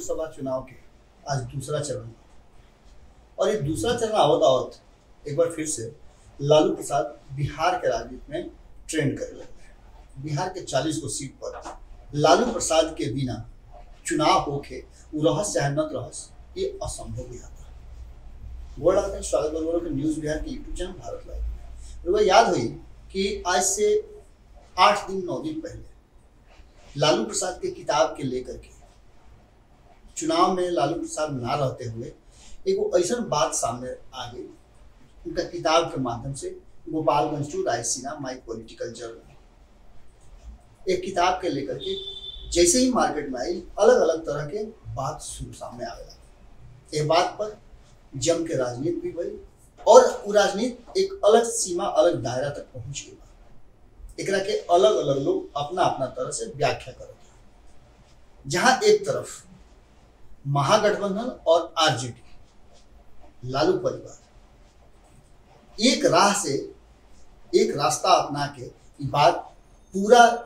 लोकसभा चुनाव के आज दूसरा चरण, और ये दूसरा चरण आवत आवत एक बार फिर से लालू प्रसाद बिहार के राजनीति में ट्रेंड करे लगे हैं। बिहार के 40 को सीट पर लालू प्रसाद के बिना चुनाव होके वो रहस चाहे न रहस, ये असंभव भी आता है। वो लगाते हैं स्वागत बरबरों के न्यूज़ बिहार के यूट्यूब चैनल भारत लाइव। वो याद हुई कि आज से 8 दिन 9 दिन पहले लालू प्रसाद के किताब के लेकर के चुनाव में लालू प्रसाद ना रहते हुए एक ऐसा बात सामने आ गई, उनका किताब के माध्यम से, Gopalganj to Raisina my political journey, एक किताब के लेकर के जैसे ही मार्केट में आई अलग अलग तरह के बात सामने आ गया। ये बात पर जम के राजनीति भी हुई और वो राजनीति एक अलग सीमा, अलग दायरा तक पहुंच गई। एकरा के अलग अलग लोग अपना अपना तरह से व्याख्या करते हैं। जहां एक तरफ महागठबंधन और आरजेडी, लालू परिवार एक राह से एक रास्ता अपना के बात पूरा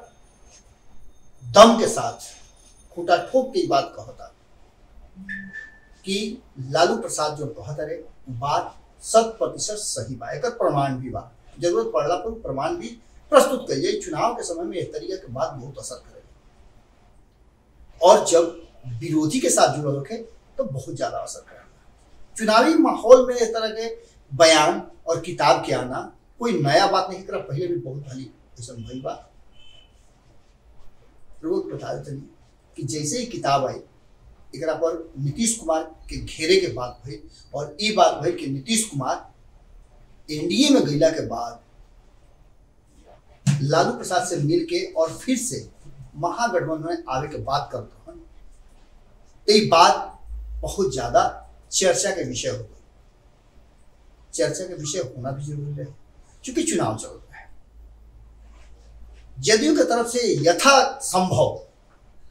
दम के साथ खूंटा ठोक के बात कहता कि लालू प्रसाद जो कहता रहे बात 100% सही बा, एक प्रमाण भी बा, जरूरत पड़ला पर प्रमाण भी प्रस्तुत करिए। चुनाव के समय में इस तरीके की बात बहुत असर करेगी और जब विरोधी के साथ जुड़े होके तो बहुत ज्यादा असर करेगा। चुनावी माहौल में इस तरह के बयान और किताब के आना कोई नया बात नहीं करा, पहले भी बहुत भली ऐसा भई बात। लोग बता देते कि जैसे ही किताब आई एकरा पर नीतीश कुमार के घेरे के बात भई और ये बात भई कि नीतीश कुमार एनडीए में गईला के बाद लालू प्रसाद से मिल के और फिर से महागठबंधन में आवे के बात करते हैं, तो ये बात बहुत ज्यादा चर्चा के विषय हो गई। चर्चा के विषय होना भी जरूरी है क्योंकि चुनाव चल रहा है। जदयू की तरफ से यथासंभव,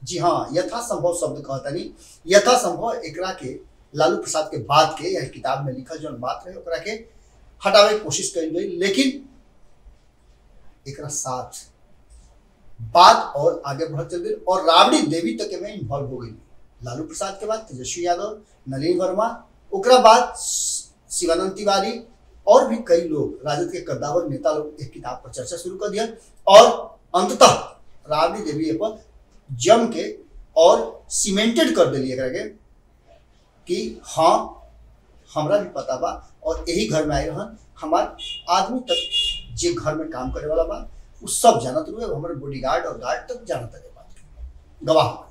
जी हाँ यथासंभव शब्द कहता नहीं, यथासंभव एकरा के लालू प्रसाद के बाद के या किताब में लिखल जो बात रहे ओकरा के हटावे की कोशिश करी गई, लेकिन एकरा साथ बात और आगे बढ़ चल गई और राबड़ी देवी तक में इन्वॉल्व हो गई। लालू प्रसाद के बाद तेजस्वी यादव, नलिन वर्मा, ओकरा बाद शिवानंद तिवारी और भी कई लोग राजद के कद्दावर नेता लोग एक किताब पर चर्चा शुरू कर दिया और अंततः राबड़ी देवी पर जम के और सीमेंटेड कर दिली के कि हाँ हमरा भी पता बा और यही घर में आई रहन, हमार आदमी तक जे घर में काम करे वाला बा वो सब जानत रहे, हमारे बॉडीगार्ड और गार्ड तक जानत रहे, बात गवाह बने।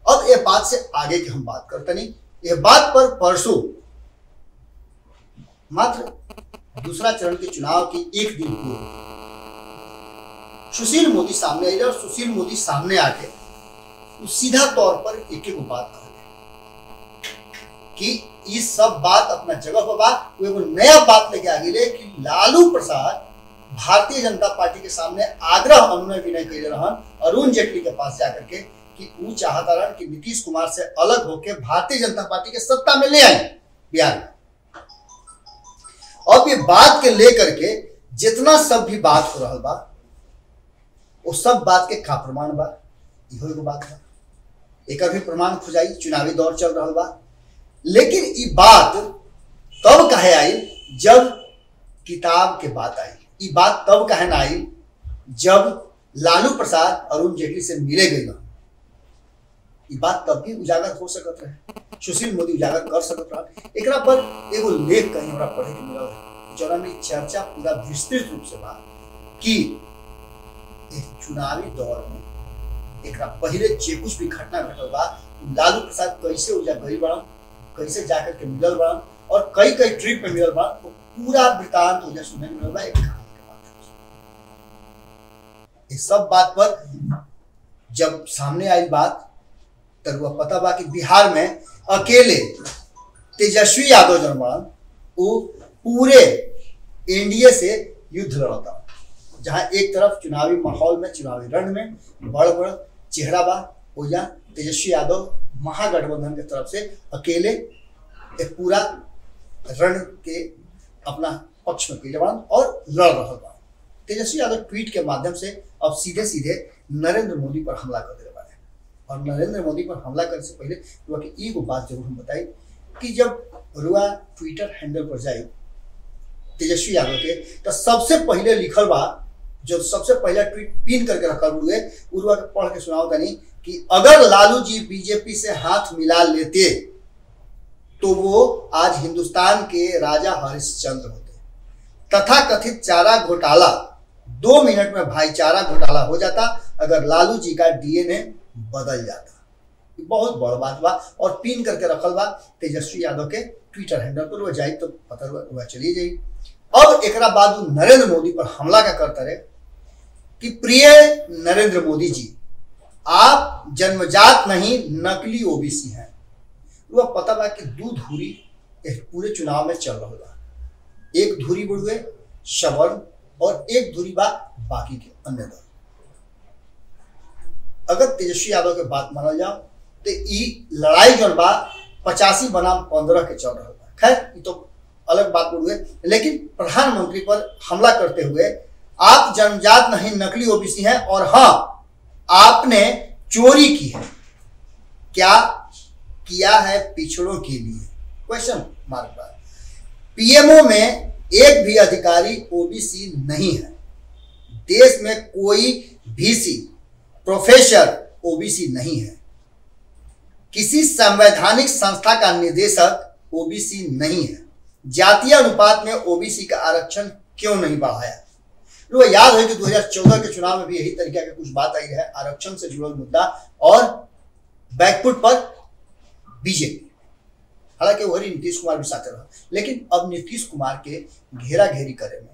अब ये बात से आगे की हम बात करते नहीं, ये बात पर परसों मात्र दूसरा चरण के चुनाव की एक दिन पूर्व सुशील मोदी सामने आई और सुशील मोदी सामने आके सीधा तौर पर एक एक बात कह कि ये सब बात अपना जगह पर बात, वो एगो नया बात लेके आ गई कि लालू प्रसाद भारतीय जनता पार्टी के सामने आग्रह अनुनय विनय कर रहन अरुण जेटली के पास जाकर के कि वो चाहता रहन कि नीतीश कुमार से अलग होकर भारतीय जनता पार्टी के सत्ता में ले आए बिहार में। अब ये बात के लेकर के जितना सब भी बात हो रहा बा वो सब बात के का प्रमाण बा, इहो एगो बात बा, एक भी प्रमाण खुजाई। चुनावी दौर चल रहा बा, लेकिन ये बात तब कहे आई जब किताब के बात आई। ये बात तब कहे ना आई जब लालू प्रसाद अरुण जेटली से मिले गई। ये बात तब भी उजागर हो सकत रहे, सुशील मोदी उजागर कर सकत रहे। एकरा पर एगो लेख कहीं हमरा पढ़े के मिलल है जौना में चर्चा पूरा विस्तृत रूप से बा कि चुनावी दौर में एकरा पहले जे कुछ भी घटना घटल बा लालू प्रसाद कैसे उजागर गई बड़न, कैसे जाकर के मिलल बड़न और कई कई ट्रिप पे मिलल बड़न, तो पूरा वृतांत हो सुने मिलल बा एक कहानी के माध्यम से। इस सब बात पर जब सामने आई बात तब वह पता बा कि बिहार में अकेले तेजस्वी यादव जन बड़न वो पूरे एनडीए से युद्ध लड़ता, जहां एक तरफ चुनावी माहौल में, चुनावी रण में बड़ बड़ चेहरा बा, या तेजस्वी यादव महागठबंधन की तरफ से अकेले एक पूरा रण के अपना पक्ष में पीले बड़न और लड़ रहा बा। तेजस्वी यादव ट्वीट के माध्यम से अब सीधे सीधे नरेंद्र मोदी पर हमला कर दे रहे और नरेंद्र मोदी पर हमला करने से पहले रुआ के एगो बात जरूर हम बताई कि जब रुआ ट्विटर हैंडल पर जाए तेजस्वी यादव के तो सबसे पहले लिखल बा, जो सबसे पहला ट्वीट पिन करके रखल हुए रुआ के पढ़ के सुनाओ तनी कि अगर लालू जी बीजेपी से हाथ मिला लेते तो वो आज हिंदुस्तान के राजा हरिश्चंद्र होते। तथा कथित चारा घोटाला 2 मिनट में भाईचारा घोटाला हो जाता अगर लालू जी का डीएनए बदल जाता। बहुत बड़ बात बा और पिन करके रखल बा तेजस्वी यादव के ट्विटर हैंडल पर। वो जाए तो पता हुआ चली जाए। अब एक बाद नरेंद्र मोदी पर हमला का करता रहे कि प्रिय नरेंद्र मोदी जी, आप जन्मजात नहीं नकली ओबीसी हैं। वो पता बा कि 2 धुरी पूरे चुनाव में चल रहा बा। एक धुरी बुढ़वे सवर्ण और एक धुरी बा बाकी के अन्य दल। अगर तेजस्वी यादव के बात मानल जाओ तो ई लड़ाई जो बा 85 बनाम 15 के चल रहा बा। खैर ये तो अलग बात बुढ़वे, लेकिन प्रधानमंत्री पर हमला करते हुए आप जन्मजात नहीं नकली ओबीसी हैं और हाँ आपने चोरी की है, क्या किया है पिछड़ों के लिए, क्वेश्चन मार्क पर। पीएमओ में एक भी अधिकारी ओबीसी नहीं है। देश में कोई वीसी प्रोफेसर ओबीसी नहीं है। किसी संवैधानिक संस्था का निदेशक ओबीसी नहीं है। जातीय अनुपात में ओबीसी का आरक्षण क्यों नहीं बढ़ाया? तो याद है कि 2014 के चुनाव में भी यही तरीके की कुछ बात आई है, आरक्षण से जुड़ा मुद्दा और बैकफुट पर बीजेपी। हालांकि वही नीतीश कुमार भी साथ रहा, लेकिन अब नीतीश कुमार के घेरा घेरी करे में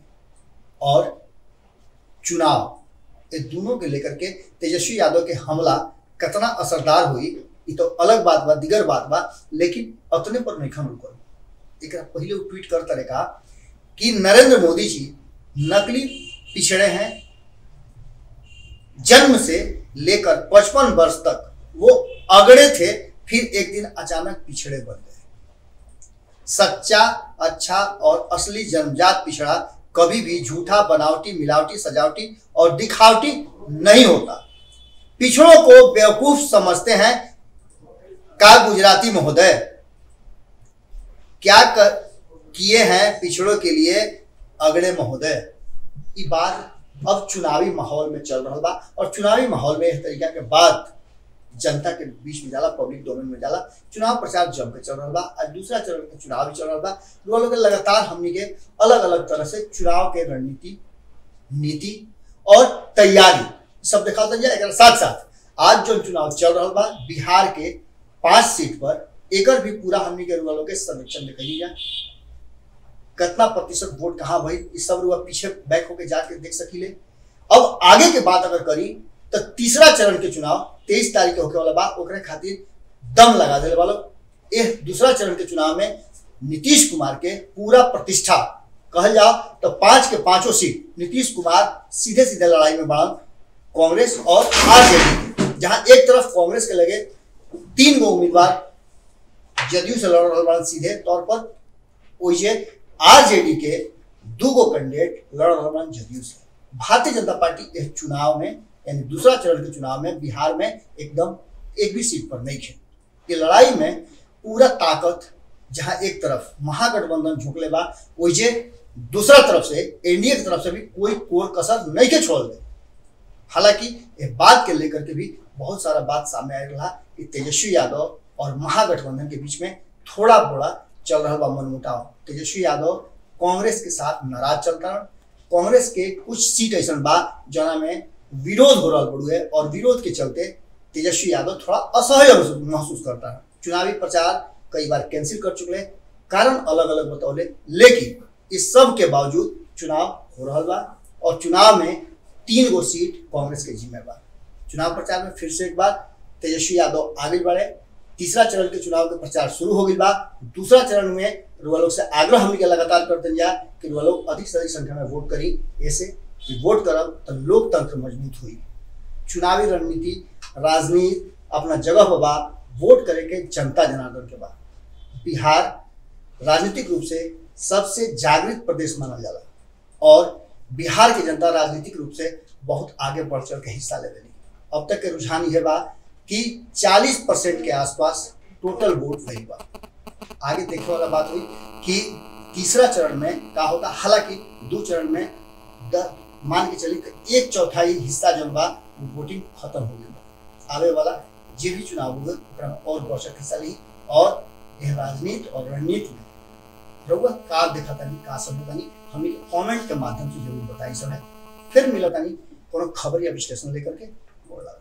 और चुनाव ये दोनों के लेकर के तेजस्वी यादव के हमला कितना असरदार हुई ये तो अलग बात बा, दिगर बात बा, लेकिन उतने पर नहीं खम रुकल। एक पहले वो ट्वीट करता रहे कहा कि नरेंद्र मोदी जी नकली पिछड़े हैं। जन्म से लेकर 55 वर्ष तक वो अगड़े थे, फिर एक दिन अचानक पिछड़े बन गए। सच्चा, अच्छा और असली जन्मजात पिछड़ा कभी भी झूठा, बनावटी, मिलावटी, सजावटी और दिखावटी नहीं होता। पिछड़ों को बेवकूफ समझते हैं का गुजराती महोदय, क्या किए हैं पिछड़ों के लिए अगड़े महोदय। ये बात अब चुनावी माहौल में चल रहा बा और चुनावी माहौल में इस तरीका के बाद जनता के बीच में जाला, पब्लिक डोमेन में जाला, चुनाव प्रचार जम के चल रहा बा। आज दूसरा चरण के चुनाव भी चल रहा बा। लोग लगातार हमनी के अलग अलग तरह से चुनाव के रणनीति, नीति और तैयारी सब देखा जाए। साथ साथ आज जो चुनाव चल रहा बा बिहार के 5 सीट पर एकर भी पूरा हमनी के रुआ के सर्वेक्षण दिखाई जाए। कितना प्रतिशत वोट कहाँ भाई इस सब रुआ पीछे बैक होके जाके देख सकीले। अब आगे के बात अगर करी तो तीसरा चरण के चुनाव 23 तारीख के होके वाला बा, ओकरे खातिर दम लगा देने वालों। यह दूसरा चरण के चुनाव में नीतीश कुमार के पूरा प्रतिष्ठा कहल जाओ तो 5 के 5 सीट नीतीश कुमार सीधे सीधे लड़ाई में बढ़ कांग्रेस और आरजेडी, जहां एक तरफ कांग्रेस के लगे 3 गो उम्मीदवार जदयू से लड़ रहे सीधे तौर पर, वही आरजेडी के 2 गो कैंडिडेट लड़ रहे जदयू से। भारतीय जनता पार्टी इस चुनाव में यानी दूसरा चरण के चुनाव में बिहार में एकदम एक भी सीट पर नहीं है। ये लड़ाई में पूरा ताकत जहां एक तरफ महागठबंधन झोंकले बा, वही दूसरा तरफ से एनडीए की तरफ से भी कोई कोर कसर नहीं के छोड़ दे। हालांकि ये बात के लेकर के भी बहुत सारा बात सामने आ रहा कि तेजस्वी यादव और महागठबंधन के बीच में थोड़ा बड़ा चल रहा बा मनमुटाव। तेजस्वी यादव कांग्रेस के साथ नाराज चलता, कांग्रेस के कुछ सीट ऐसा बा जना में विरोध हो रहा बड़ुए और विरोध के चलते तेजस्वी यादव थोड़ा असह्य महसूस करता है। चुनावी प्रचार कई बार कैंसिल कर चुके, कारण अलग अलग बतौले, लेकिन इस सब के बावजूद चुनाव हो रहा बा और चुनाव में 3 गो सीट कांग्रेस के जिम्मे बा। चुनाव प्रचार में फिर से एक बार तेजस्वी यादव आगे बढ़े। तीसरा चरण के चुनाव के प्रचार शुरू हो गई बा। दूसरा चरण में रुआ लोग से आग्रह हम लगातार करते जा कि रुआ लोग अधिक से अधिक संख्या में वोट करी, ऐसे कि वोट करब तो लोकतंत्र मजबूत हुई। चुनावी रणनीति, राजनीति अपना जगह पर बा, वोट करे के जनता जनार्दन के बा। बिहार राजनीतिक रूप से सबसे जागृत प्रदेश माना जाला और बिहार की जनता राजनीतिक रूप से बहुत आगे बढ़ चढ़ के हिस्सा ले रही। अब तक के रुझान यह बा कि 40% के आसपास टोटल वोट वही बा। आगे देखने वाला बात हुई कि तीसरा चरण में का होता, हालांकि 2 चरण में मान के चलिए कि 1/4 हिस्सा जो बा वो वोटिंग खत्म हो गया। आवे वाला जे भी चुनाव हुए और दर्शक हिस्सा ली और यह राजनीति और रणनीति में रउआ का देखा तानी का समझ तानी हमें कमेंट के माध्यम से जरूर बताई। समय फिर मिला तानी कोनो खबर या विश्लेषण लेकर के बोला।